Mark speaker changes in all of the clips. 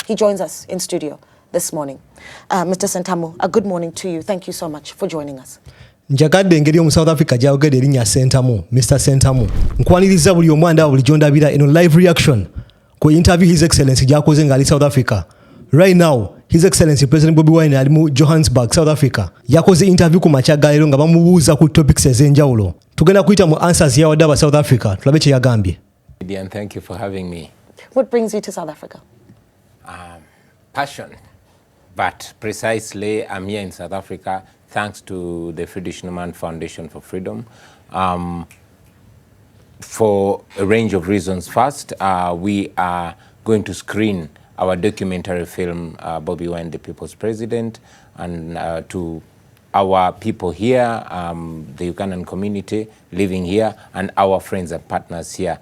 Speaker 1: He joins us in studio this morning. Mr. Ssentamu, a good morning to you. Thank you so much for joining us.
Speaker 2: Njagadde engeri omu South Africa gyayogedde erinnya Ssentamu, Mr. Ssentamu. Nkwaniriza buli omu anda buli gyondabira eno live reaction ku interview His Excellency gy'akoze ng'ali South Africa. Right now, His Excellency President Bobi Wine ali mu Johannesburg, South Africa. Yakoze interview ku makya ga leero nga bamubuuza ku topics ez'enjawulo. Tugenda kuyita mu answers yawadde aba South Africa. Tulabe kye yagambye.
Speaker 3: And thank you for having me.
Speaker 1: What brings you to South Africa?
Speaker 3: Passion. But precisely, I'm here in South Africa thanks to the Friedrichsmann Foundation for Freedom. For a range of reasons. First, we are going to screen our documentary film, Bobi Wine, the People's President, and to our people here, the Ugandan community living here, and our friends and partners here.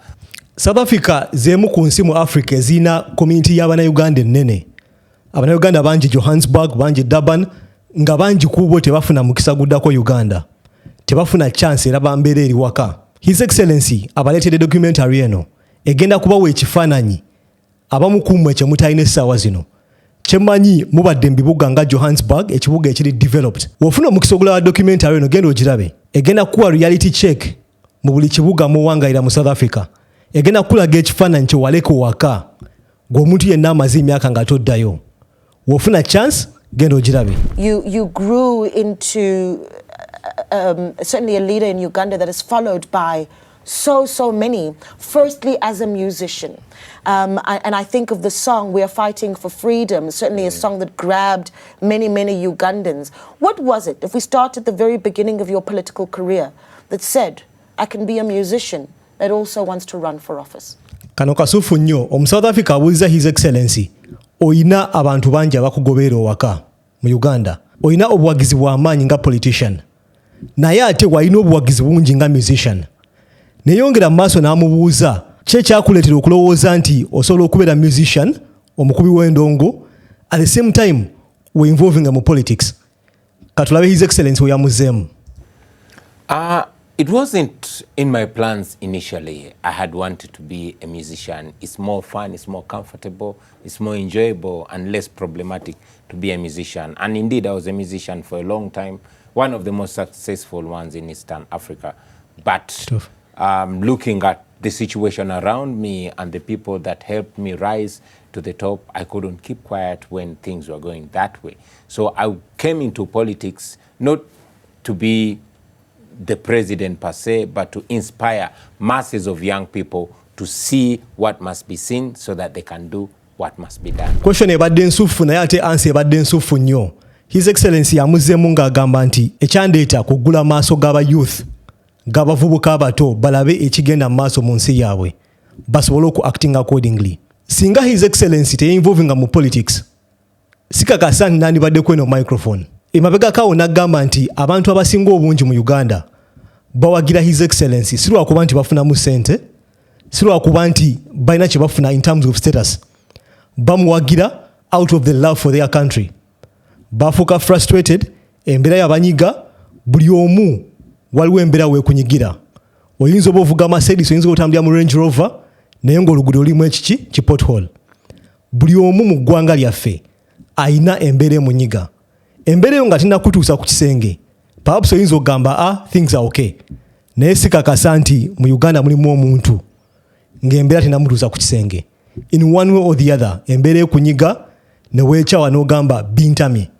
Speaker 2: South Africa zemu ku nsi mu Africa ezina community y'Abannayuganda ennene. Abannayuganda bangi Johannesburg, bangi Durban, nga bangi kubo tebafuna mukisa guddako Uganda. Tebafuna chance era bambeera eri waka. His Excellency abaleetedde documentary eno egenda kubawa ekifaananyi abamu kummwe kye mutalina essaawa zino. Kyemmanyi mubadde mu bibuga nga Johannesburg, ekibuga ekiri developed. Wofuna omukisa ogulaba documentary eno genda ogirabe. Egenda kuwa reality check mu buli kibuga muwangayira mu South Africa. Egenda kulaga ekifaananyi kye waleko waka ng'omuntu yenna amaze emyaka nga toddayo. Wofuna chance genda ogirabe.
Speaker 1: You grew into certainly a leader in Uganda that is followed by so many. Firstly, as a musician, and I think of the song "We Are Fighting for Freedom," certainly a song that grabbed many Ugandans. What was it, if we start at the very beginning of your political career, that said, I can be a musician that also wants to run for office?
Speaker 2: Kano kasufu nnyo. Omu South Africa abuuliza His Excellency, oyina abantu bangi abakugoberera owaka mu Uganda, oyina obuwagizi bw'amaanyi nga politician, naye ate walina obuwagizi bungi nga musician. Neyongera mu maaso n'amubuuza kye kyakuleetera okulowooza nti osobola okubeera musician, omukubi w'endongo, at the same time we involving mu politics. Katulabe His Excellency we yamuzeemu.
Speaker 3: It wasn't in my plans initially. I had wanted to be a musician. It's more fun, it's more comfortable, it's more enjoyable and less problematic to be a musician. And indeed, I was a musician for a long time, one of the most successful ones in Eastern Africa. But looking at the situation around me and the people that helped me rise to the top, I couldn't keep quiet when things were going that way. So I came into politics not to be the president per se, but to inspire masses of young people to see what must be seen so that they can do what must be done.
Speaker 2: Question ebadde nsufu naye ate answer ebadde nsufu nnyo. His Excellency amuzeemu ng'agamba nti ekyandeeta kuggula maaso g'aba youth g'abavubuka abato balabe ekigenda mu maaso mu nsi yaabwe basobole oku acting accordingly. Singa His Excellency teyinvolvinga mu politics, sikakasa nti nandibadde kweno microphone. Emabegakawo n'agamba nti abantu abasinga obungi mu Uganda bawagira His Excellency si lwakuba nti bafunamu ssente, si lwakuba nti balina kye bafuna in terms of status. Bamuwagira out of the love for their country. Bafuuka frustrated, embeera yabanyiga, buli omu waliwo embeera weekunyigira. Oyinza oba ovuga Mercedes, oyinza otambulira mu Range Rover, naye ng'oluguudo lulimu ekiki ki pothole. Buli omu mu ggwanga lyaffe ayina embeera emunyiga. Embeera eyo nga tinnakutuusa ku kisenge. Perhaps oyinza okugamba things are okay. Naye sikakasa nti mu Uganda mulimu omuntu ng'embeera tinnamutuusa ku kisenge. In one way or the other, embeera ekunyiga ne weekyawa n'ogamba bintamye.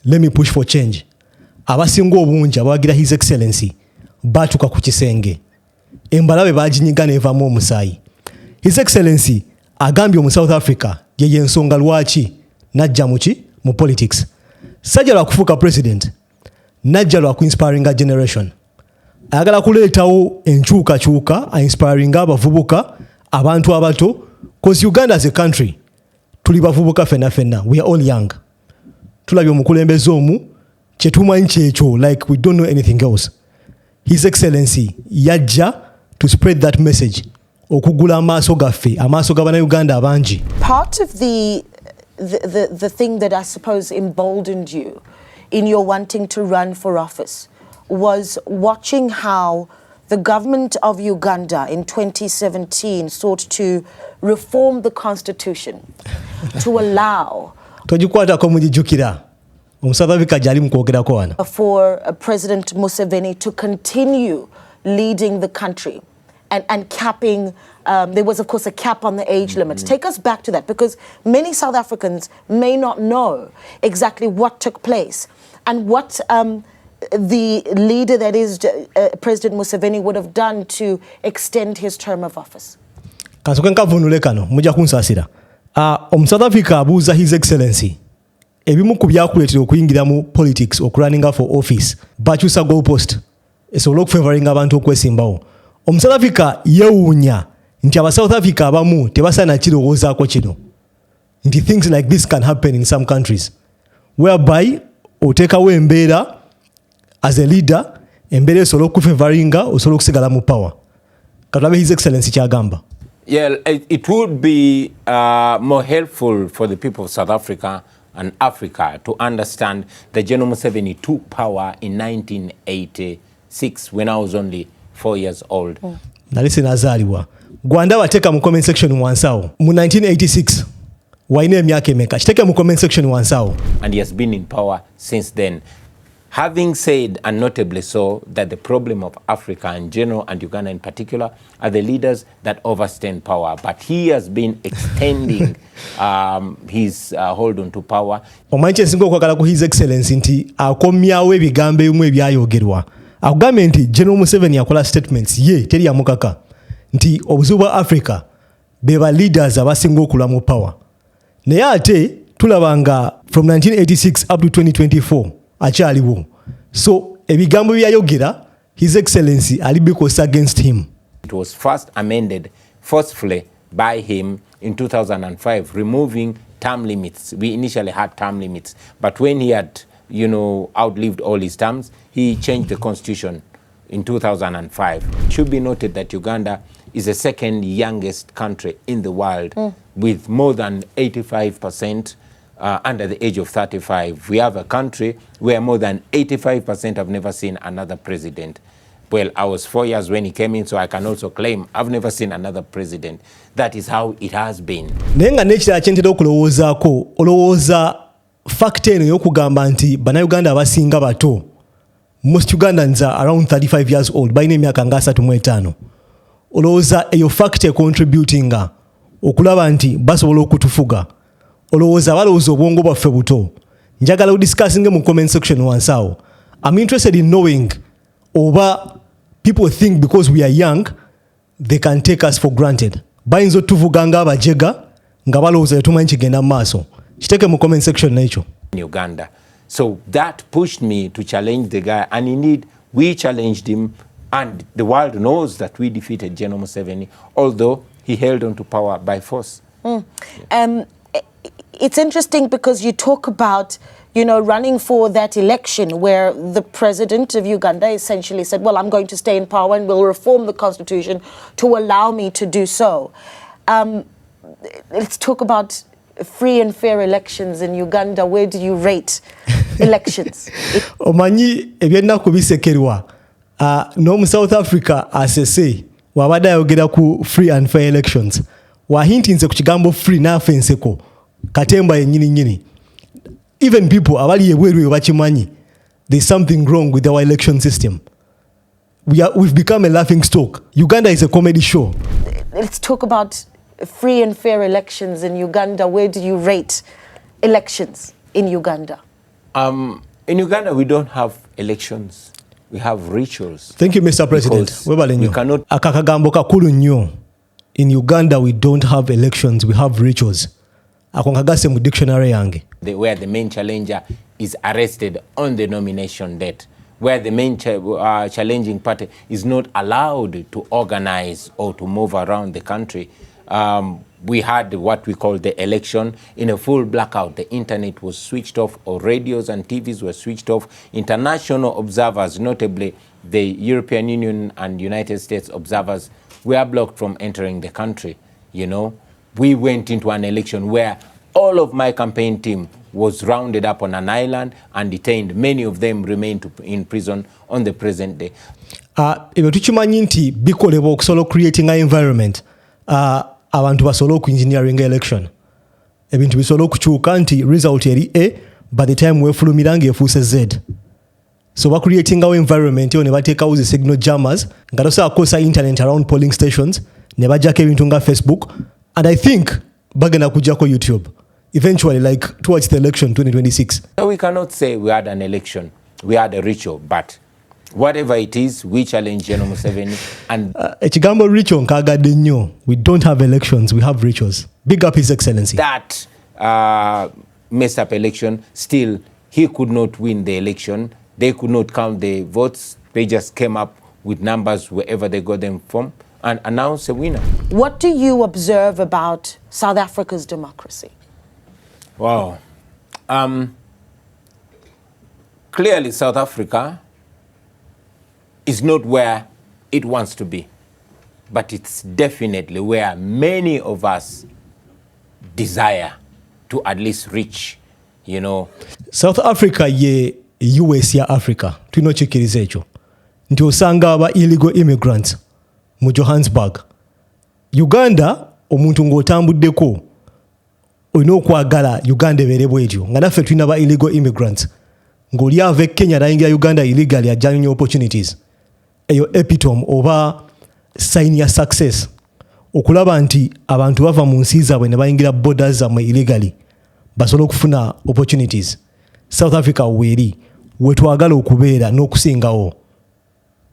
Speaker 2: Let me push for change. Abasinga obungi abawagira His Excellency baatuka ku kisenge. Embalabe baaginyiga n'evaamu omusaayi. His Excellency agambye mu South Africa ye ensonga lwaki najja mu politics. Sajja lwa kufuuka president, najja lwa ku-inspiring a generation. Ayagala kuleetawo enkyukakyuka, inspiring abavubuka, abantu abato, because Uganda as a country, tuli bavubuka fenna. We are all young. Tulabye omukulembeze omu, kye tumanyi kyekyo, like we don't know anything else. His Excellency yajja to spread that message, okugula amaaso gaffe, amaaso g'Abannayuganda abangi.
Speaker 1: Part of the thing that I suppose emboldened you in your wanting to run for office was watching how the government of Uganda in 2017 sought to reform the constitution. to allow
Speaker 2: togikwatako mugijjukira South Africa gyali mukwogerako wano
Speaker 1: for President Museveni to continue leading the country and capping, there was of course a cap on the age limit. Take us back to that, because many South Africans may not know exactly what took place and what the leader, that is President Museveni, would have done to extend his term of office.
Speaker 2: Kansoke nkavunule kano mujja kunsasira. South Africa abuuza His Excellency ebimu ku byakuleetera okuyingira mu politics okurunninga for office bakyusa goalpost esobola okufavoringa abantu okwesimbawo. South Africa yeewuunya nti aba South Africa abamu tebasaana kirowoozaako kino nti things like this can happen in some countries whereby oteekawo embeera as a leader, embeera esobola okufavoringa osobola okusigala mu power. Katulabe His Excellency kyagamba.
Speaker 3: Yeah, it would be more helpful for the people of South Africa and Africa to understand that General Museveni took power in 1986 when I was only 4 years old.
Speaker 2: Nali sinazaalibwa. Gwanda wateeka mu comment section wansawo. Mu 1986 waine emyaka emeka. Kiteke mu comment section wansawo.
Speaker 3: And he has been in power since then. Having said, and notably so, that the problem of Africa in general and Uganda in particular are the leaders that overstay power. But he has been extending his hold on to power.
Speaker 2: Omanyi kyensinga okwagala ku His Excellency nti akomyawo ebigambo ebimu ebyayogerwa. Akugambye nti General Museveni akola statements ye teri yamukaka nti obuzibu bwa Africa beba leaders abasinga okula mu power. Naye ate tulabanga from 1986 up to 2024 akyaliwo. So ebigambo byayogera His Excellency ali because against him.
Speaker 3: It was first amended forcefully by him in 2005, removing term limits. We initially had term limits, but when he had, outlived all his terms, he changed the constitution in 2005. It should be noted that Uganda is the second youngest country in the world with more than 85% under the age of 35. We have a country where more than 85% have never seen another president. Well, I was 4 years when he came in, so I can also claim I've never seen another president. That is how it has been. Nenga
Speaker 2: nekira kyentera okulowoozaako olowooza fact eno y'okugamba nti bannayuganda abasinga bato, most Ugandans are around 35 years old, balina emyaka nga 35. Olowooza eyo fact contributinga okulaba nti basobola okutufuga. Olowooza balowooza obwongo bwaffe buto. Njagala udiscussinge mu comment section wansawo. I'm interested in knowing oba people think because we are young they can take us for granted. Bayinza otuvuga nga abajega nga balowooza tetumanyi kigenda mu maaso. Kiteke mu comment section n'ekyo.
Speaker 3: In Uganda. So that pushed me to challenge the guy, and indeed we challenged him, and the world knows that we defeated General Museveni, although he held on to power by force.
Speaker 1: It's interesting because you talk about, running for that election where the president of Uganda essentially said, well, I'm going to stay in power and will reform the constitution to allow me to do so. Let's talk about free and fair elections in Uganda. Where do you rate elections?
Speaker 2: Omanyi ebyennaku bisekerwa. No mu South Africa asese wabadde ayogera ku free and fair elections. Wahintinze ku kigambo free naafe nseko. Katemba yennyini. Even people abali ebweru bakimanyi. There's something wrong with our election system. We've become a laughing stock. Uganda is a comedy show.
Speaker 1: Let's talk about free and fair elections in Uganda. Where do you rate elections in Uganda?
Speaker 3: In Uganda, we don't have elections. We have rituals.
Speaker 2: Thank you, Mr. President. We cannot. Akakagambo kakulu nnyo. In Uganda, we don't have elections. We have rituals. Akongagase mu dictionary yange.
Speaker 3: Where the main challenger is arrested on the nomination date, where the main challenging party is not allowed to organize or to move around the country. We had what we call the election in a full blackout. The internet was switched off, or radios and TVs were switched off. International observers, notably the European Union and United States observers, were blocked from entering the country. We went into an election where all of my campaign team was rounded up on an island and detained. Many of them remained in prison on the present day.
Speaker 2: Ebyo tukimanyi nti bikolebwa okusobola creating an environment abantu basobola engineering election. ebintu bisobola okukyuka nti result eri A by the time weefulumira ng'efuuse Z. So creatingawo environment eyo ne bateekawo zi signal jammers nga tosobola kukozesa internet around polling stations ne bajjako ebintu nga Facebook, and I think bagenda kujjako YouTube eventually, like towards the election 2026.
Speaker 3: So we cannot say we had an election, we had a ritual, but whatever it is, we challenge General Museveni. And
Speaker 2: ekigambo ritual nkaagadde nnyo. We don't have elections, we have rituals. Big up His Excellency.
Speaker 3: That messed up election, still he could not win the election. They could not count the votes. They just came up with numbers wherever they got them from and announced a winner.
Speaker 1: What do you observe about South Africa's democracy?
Speaker 3: Wow. Clearly, South Africa is not where it wants to be, but it's definitely where many of us desire to at least reach, you know.
Speaker 2: South Africa ye US ya Africa. Tunochikiriza ekyo. Nti osanga aba illegal immigrants mu Johannesburg. Uganda omuntu ng'otambuddeko olina okwagala Uganda ebeere bwetyo. Nga naffe tulina ba illegal immigrants. Ng'oli ava Kenya n'ayingira Uganda illegally ajja new opportunities. Eyo epitome oba sign ya success. Okulaba nti abantu bava mu nsi zaabwe ne bayingira borders zammwe illegally basobola okufuna opportunities. South Africa weeri wetwagala okubeera n'okusingawo.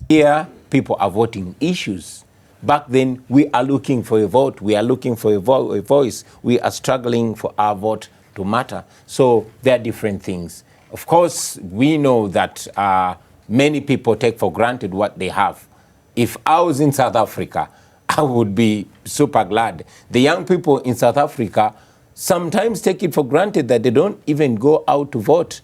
Speaker 3: Here, people are voting issues. Back then, we are looking for a vote. We are looking for a voice. We are struggling for our vote to matter. So there are different things. Of course, we know that many people take for granted what they have. If I was in South Africa, I would be super glad. The young people in South Africa sometimes take it for granted that they don't even go out to vote.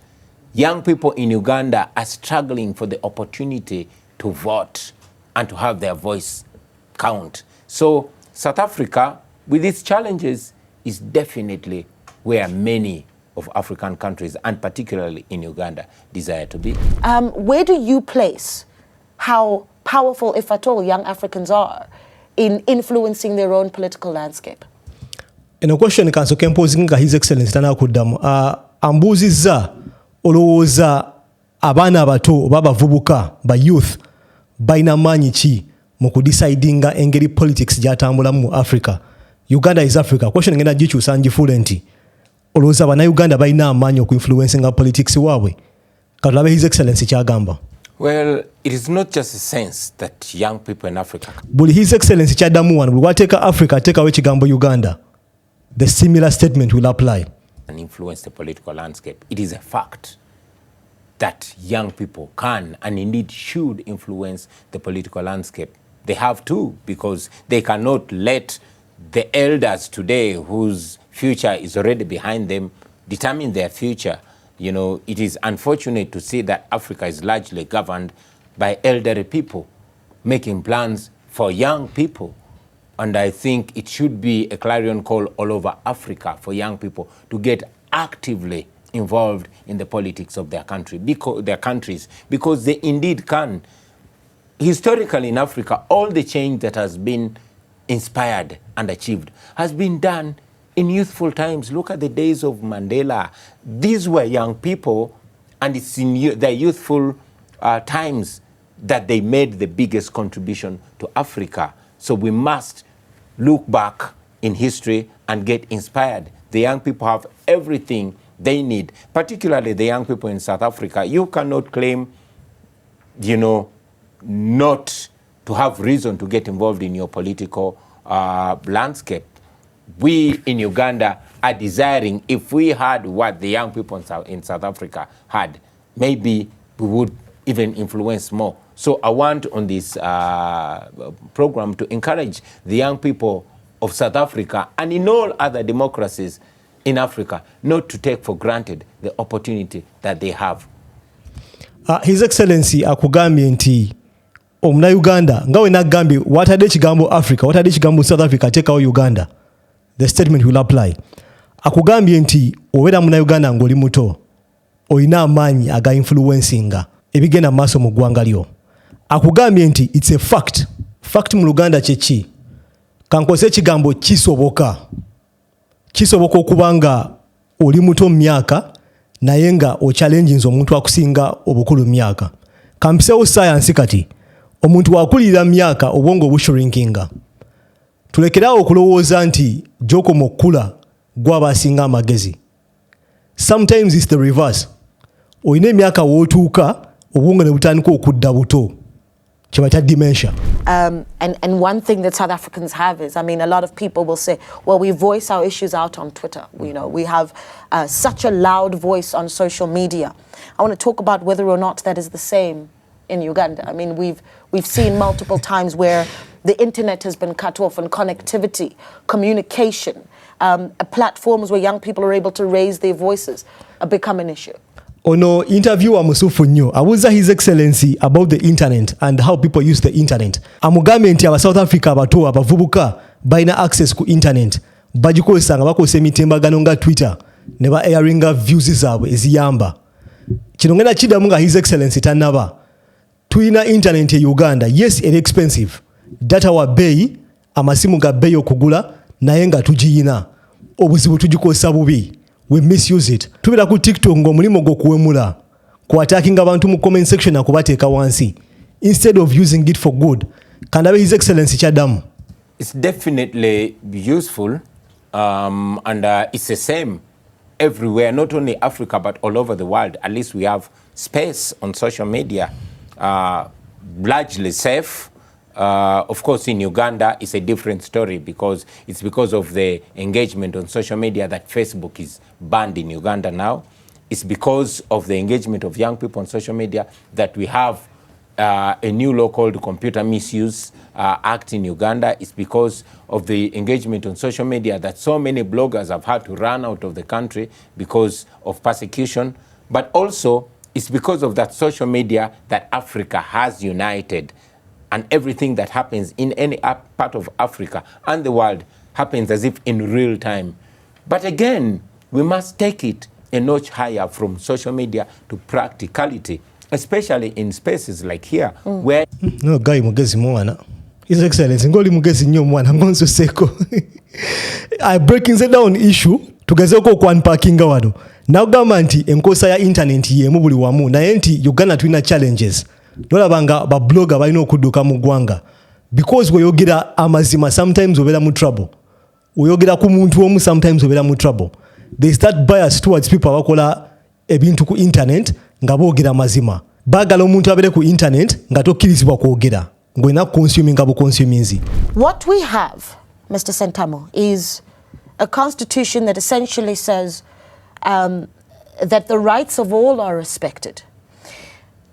Speaker 3: Young people in Uganda are struggling for the opportunity to vote and to have their voice count. So South Africa, with its challenges, is definitely where many of African countries, and particularly in Uganda, desire to be.
Speaker 1: Where do you place how powerful, if at all, young Africans are in influencing their own political landscape?
Speaker 2: In a question kansoke mpozinga His Excellency tana kuddamu ambuuzizza olowooza abaana abato oba abavubuka ba youth balina maanyi ki mu kudecidinga engeri politics gyatambulamu mu Africa. Uganda is Africa. Question ngenda gikyusa ngifuule nti olowooza bannayuganda balina amaanyi okuinfluencinga politics waabwe. Katulabe His Excellency kyagamba.
Speaker 3: Well, it is not just a sense that young people in Africa.
Speaker 2: Buli His Excellency kyaddamu wano buli wateeka Africa ateekawo ekigambo Uganda. The similar statement will apply.
Speaker 3: And influence the political landscape. It is a fact that young people can and indeed should influence the political landscape. They have to, because they cannot let the elders today, whose future is already behind them, determine their future. You know, it is unfortunate to see that Africa is largely governed by elderly people making plans for young people. And I think it should be a clarion call all over Africa for young people to get actively involved in the politics of their country, their countries, because they indeed can. Historically in Africa, all the change that has been inspired and achieved has been done in youthful times. Look at the days of Mandela. These were young people, and it's in their youthful times that they made the biggest contribution to Africa. So we must look back in history and get inspired. The young people have everything they need, particularly the young people in South Africa. You cannot claim, you know, not to have reason to get involved in your political landscape. We in Uganda are desiring, if we had what the young people in South Africa had, maybe we would even influence more. So I want on this program to encourage the young people of South Africa and in all other democracies in Africa not to take for granted the opportunity that they have.
Speaker 2: His Excellency akugambye nti omuna Uganda ngawe nagambye watadde kigambo Africa, watadde kigambo South Africa, teekawo Uganda. The statement will apply. Akugambye nti obeera muna Uganda ng'oli muto olina amaanyi aga influencinga ebigenda maaso mu ggwanga lyo. Akugambye nti it's a fact. Fact mu Luganda kye ki? Kankozesa ekigambo kisoboka. kisoboka okuba nga oli muto mu myaka naye nga ochallenginze omuntu akusinga obukulu mu myaka. Kampisewo science kati omuntu wakulira mu myaka obwongo bushrinkinga. Tulekerawo okulowooza nti gy'okoma okukula gw'aba asinga amagezi. Sometimes it's the reverse. Oyina emyaka w'otuuka obwongo ne butandika okudda buto. Dementia.
Speaker 1: And one thing that South Africans have is, I mean, a lot of people will say, well, we voice our issues out on Twitter. You know, we have such a loud voice on social media. I want to talk about whether or not that is the same in Uganda. I mean, we've seen multiple times where the internet has been cut off and connectivity, communication, platforms where young people are able to raise their voices become an issue.
Speaker 2: Ono interviewer musufu nnyo abuuza His Excellency about the internet and how people use the internet. Amugambye nti aba South Africa abato abavubuka balina access ku internet bagikozesa nga bakozesa emitimbagano nga Twitter ne ba airinga views zaabwe eziyamba. Kino ngenda kiddamu nga His Excellency tannaba. Tulina internet e Uganda, yes eri expensive. Data wa bbeeyi, amasimu ga bbeeyi okugula naye nga tugiyina. Obuzibu tugikozesa bubi. We misuse it. Tubira ku TikTok ng'omulimu gw'okuwemula ku attacking abantu mu comment section na kubateeka wansi instead of using it for good. Kandabe His Excellency kyaddamu.
Speaker 3: It's definitely useful and it's the same everywhere, not only Africa but all over the world. At least we have space on social media, largely safe. Of course, in Uganda, it's a different story because it's because of the engagement on social media that Facebook is banned in Uganda now. It's because of the engagement of young people on social media that we have a new law called Computer Misuse Act in Uganda. It's because of the engagement on social media that so many bloggers have had to run out of the country because of persecution. But also, it's because of that social media that Africa has united. And everything that happens in any part of Africa and the world happens as if in real time. But again, we must take it a notch higher from social media to practicality, especially in spaces like here, where...
Speaker 2: No, guy mugezi mwana. His Excellency, ngoli mugezi nnyo mwana, ngonso seko. I breaking the down issue, tugezeko kwa unpackinga wano. Now government enkosa ya internet yemu buli wamu, na enti Uganda tuina challenges. Nolabanga ba blogger balina okudduka mu ggwanga because weyogera amazima sometimes obera mu trouble. Oyogera ku muntu omu sometimes obera mu trouble. They start bias towards people abakola ebintu ku internet nga boogera mazima. Baagala omuntu abere ku internet nga tokkirizibwa kwogera. Ng'olina consuming nga buconsuminzi.
Speaker 1: What we have, Mr. Ssentamu, is a constitution that essentially says that the rights of all are respected.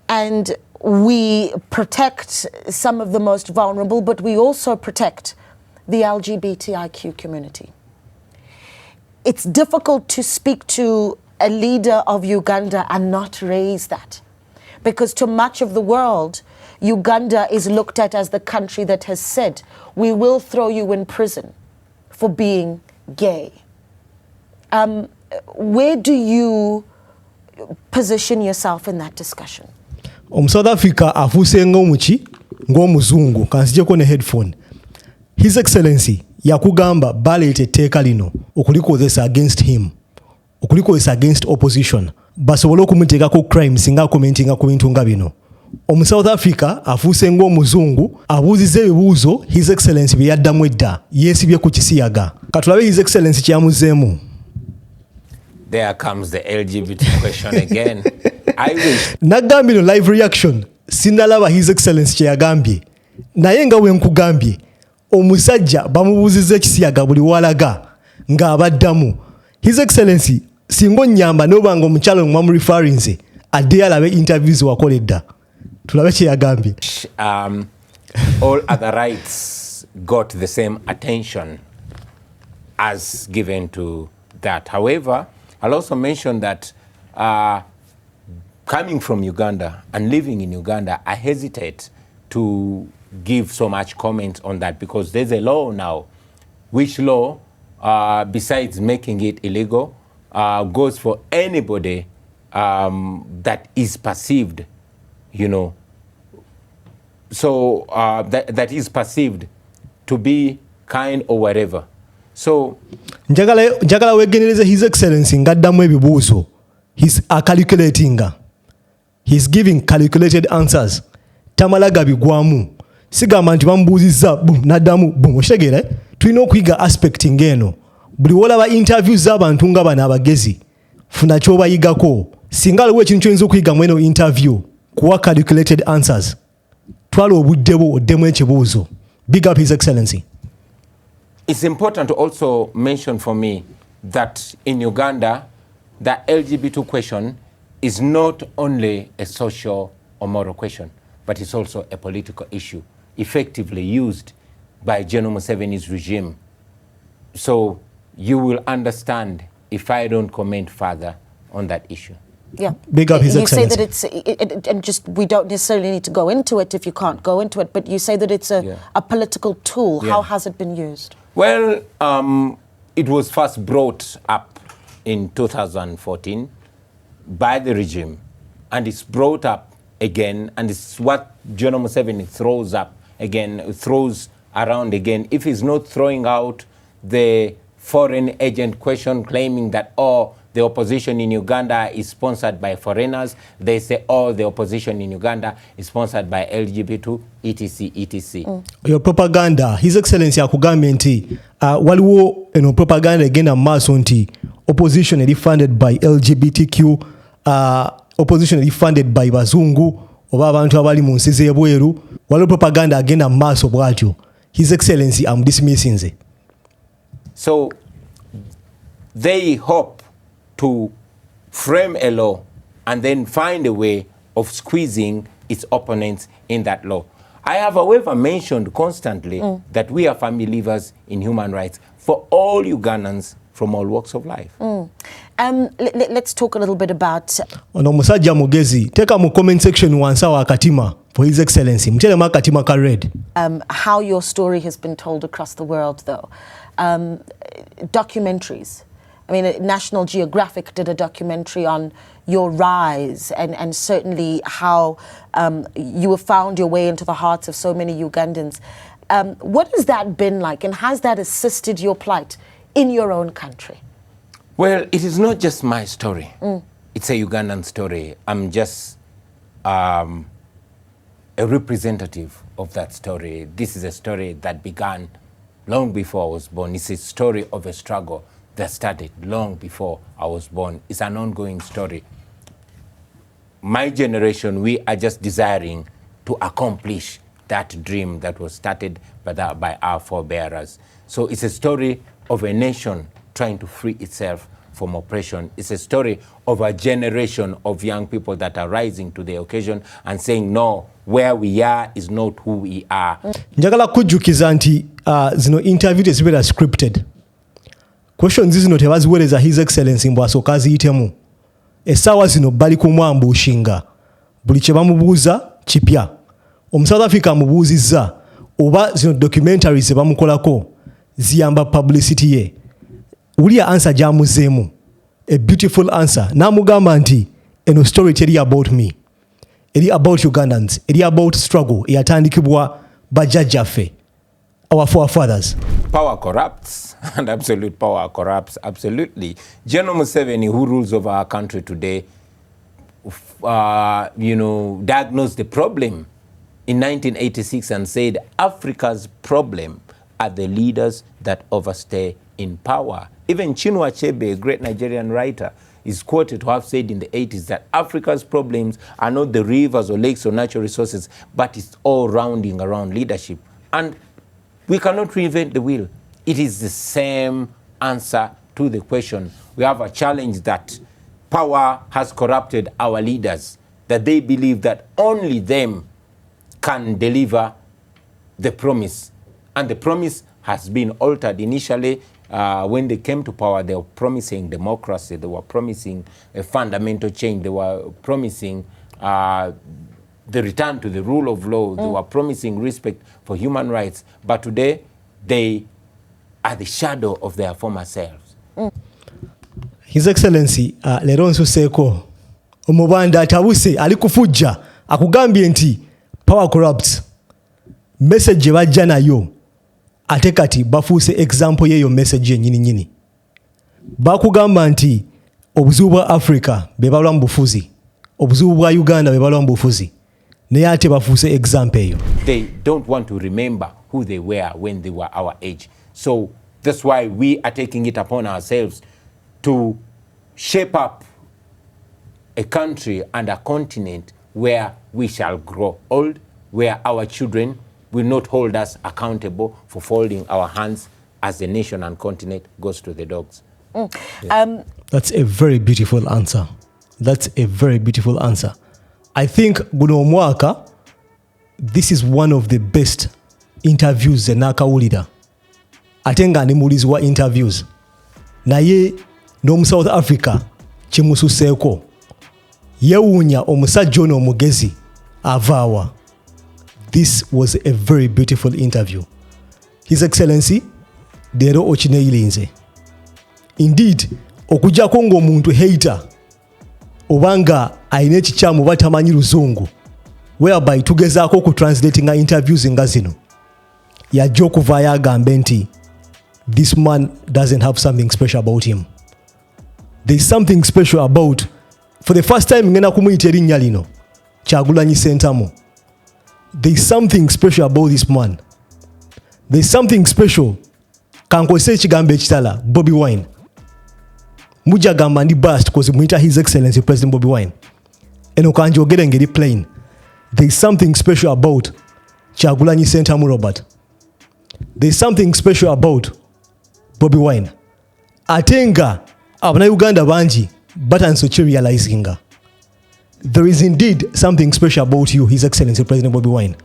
Speaker 1: And we protect some of the most vulnerable, but we also protect the LGBTQ community. It's difficult to speak to a leader of Uganda and not raise that, because to much of the world, Uganda is looked at as the country that has said, we will throw you in prison for being gay. Where do you position yourself in that discussion?
Speaker 2: South Africa afuuse ng'omuzungu kansijeko ne headphone. His Excellency yakugamba baleeta etteeka lino okulikozesa against him, okulikozesa against opposition, basobole okumuteekako crimes nga commentinga ku bintu nga bino. South Africa afuuse ng'omuzungu abuuziza ebibuuzo His Excellency bye yaddamu edda yeesibye ku kisiyaga. Katulabe His Excellency kyamuzeemu.
Speaker 3: There comes the LGBT question again. I wish.
Speaker 2: Nagambye no live reaction sinalaba His Excellency kye yagambye. Naye nga we nkugambye omusajja bamubuuziza ekisiyaga buli walaga ng'abaddamu. His Excellency singa onnyamba n'obanga omukyalo mwamu referrinze adde alabe interviews wakoledda. Tulabe kye yagambye.
Speaker 3: All other rights got the same attention as given to that. However, I'll also mention that coming from Uganda and living in Uganda, I hesitate to give so much comment on that because there's a law now, which law, besides making it illegal, goes for anybody that is perceived, you know, so that is perceived to be kind or whatever. So
Speaker 2: njagala wegenereze His Excellency ngaddamu ebibuuzo. He's calculating. He's giving calculated answers. Tamalaga bigwamu. Sigamba nti bamubuuzizza n'addamu okitegeera tulina okuyiga aspect ng'eno. Buli wolaba interviews z'abantu nga bano abagezi funa ky'obayigako. Singa waliwo ekintu kyoyinza okuyiga mu eno interview kuwa calculated answers. Twala obudde bwo oddemu ekibuuzo. Big up His Excellency.
Speaker 3: It's important to also mention for me that in Uganda, the LGBT question is not only a social or moral question, but it's also a political issue, effectively used by General Museveni's regime. So you will understand if I don't comment further on that issue.
Speaker 1: Yeah.
Speaker 2: Big up His Excellency.
Speaker 1: You say that it's, and just we don't necessarily need to go into it if you can't go into it, but you say that it's a political tool.
Speaker 3: Yeah.
Speaker 1: How has it been used?
Speaker 3: Well, it was first brought up in 2014 by the regime, and it's brought up again, and it's what General Museveni throws around again. If he's not throwing out the foreign agent question, claiming that, oh, the opposition in Uganda is sponsored by foreigners, they say, oh, the opposition in Uganda is sponsored by LGBT, etc., etc.
Speaker 2: Your propaganda, His Excellency akugambye nti waliwo eno propaganda egenda maaso nti opposition eri funded by LGBTQ, opposition eri funded by bazungu oba abantu abali mu nsi z'ebweru, waliwo propaganda agenda maaso bwatyo. His Excellency dismissing nze.
Speaker 3: So they hope to frame a law and then find a way of squeezing its opponents in that law. I have, however, mentioned constantly that we are firm believers in human rights for all Ugandans from all walks of life.
Speaker 1: Let's talk a little bit about...
Speaker 2: Ono musajja mugezi, teka mu comment section wansa wa akatima for His Excellency. Mtelema akatima ka red.
Speaker 1: How your story has been told across the world, though. Documentaries. I mean, National Geographic did a documentary on your rise and certainly how you have found your way into the hearts of so many Ugandans. What has that been like, and has that assisted your plight in your own country?
Speaker 3: Well, it is not just my story. It's a Ugandan story. I'm just a representative of that story. This is a story that began long before I was born. It's a story of a struggle that started long before I was born. It's an ongoing story. My generation, we are just desiring to accomplish that dream that was started by our forebearers. So it's a story of a nation trying to free itself from oppression. It's a story of a generation of young people that are rising to the occasion and saying, no, where we are is not who we are.
Speaker 2: Njagala kujjukiza nti zino interview tezibeera scripted. Questions zino tebaziweereza His Excellency mbu asooka aziyitemu. Essaawa zino bali kumwambushinga. Buli kye bamubuuza kipya. South Africa amubuuzizza oba zino documentaries ze bamukolako ziyamba publicity ye. Uliya answer gy'amuzeemu. A beautiful answer. N'amugamba nti eno story teri about me. Eri about Ugandans. Eri about struggle eyatandikibwa bajjajjaffe. Our forefathers.
Speaker 3: Power corrupts, and absolute power corrupts, absolutely. General Museveni, who rules over our country today, diagnosed the problem in 1986 and said, Africa's problem are the leaders that overstay in power. Even Chinua Achebe, a great Nigerian writer, is quoted to have said in the 80s that Africa's problems are not the rivers or lakes or natural resources, but it's all rounding around leadership. And we cannot reinvent the wheel. It is the same answer to the question. We have a challenge that power has corrupted our leaders, that they believe that only them can deliver the promise. And the promise has been altered. Initially, when they came to power, they were promising democracy. They were promising a fundamental change. They were promising the return to the rule of law. They were promising respect for human rights. But today, they are the shadow of their former selves.
Speaker 2: His Excellency, lero nsuseeko omubanda atabuse ali kufujja akugambye nti power corrupts. Message bajja nayo ate kati bafuuse example yeyo message yennyini nyini. Bakugamba nti obuzibu bwa Africa be balwa mu bufuzi, obuzibu bwa Uganda be balwa mu bufuzi, naye ate bafuuse example eyo.
Speaker 3: They don't want to remember who they were when they were our age. So that's why we are taking it upon ourselves to shape up a country and a continent where we shall grow old, where our children will not hold us accountable for folding our hands as the nation and continent goes to the dogs.
Speaker 2: That's a very beautiful answer. That's a very beautiful answer. I think guno omwaka, this is one of the best interviews ze nakawulira. Ate nga ndi mulizi wa interviews. Naye n'omu South Africa kimususeeko. Yewuunya omusajja ono omugezi avaawa. This was a very beautiful interview. His Excellency, leero okineeyirinze. Indeed, okujjako ng'omuntu hater obanga alina ekikyamu oba tamanyi Luzungu, whereby tugezaako okutranslatinga interviews nga zino, yajja okuvaayo agambe nti this man doesn't have something special about him. There's something special about, for the first time ngenda kumuyita erinnya lino, Kyagulanyi Ssentamu. There's something special about this man. There's something special. Kankozesa ekigambo ekitala, Bobi Wine. Mujja gamba ndi bust because muyita His Excellency President Bobi Wine. Eno kanjogere ngeri plain. There's something special about Kyagulanyi Ssentamu Robert. There's something special about Bobi Wine. Atenga abana Uganda banji batanso realizinga. There is indeed something special about you, His Excellency President Bobi Wine.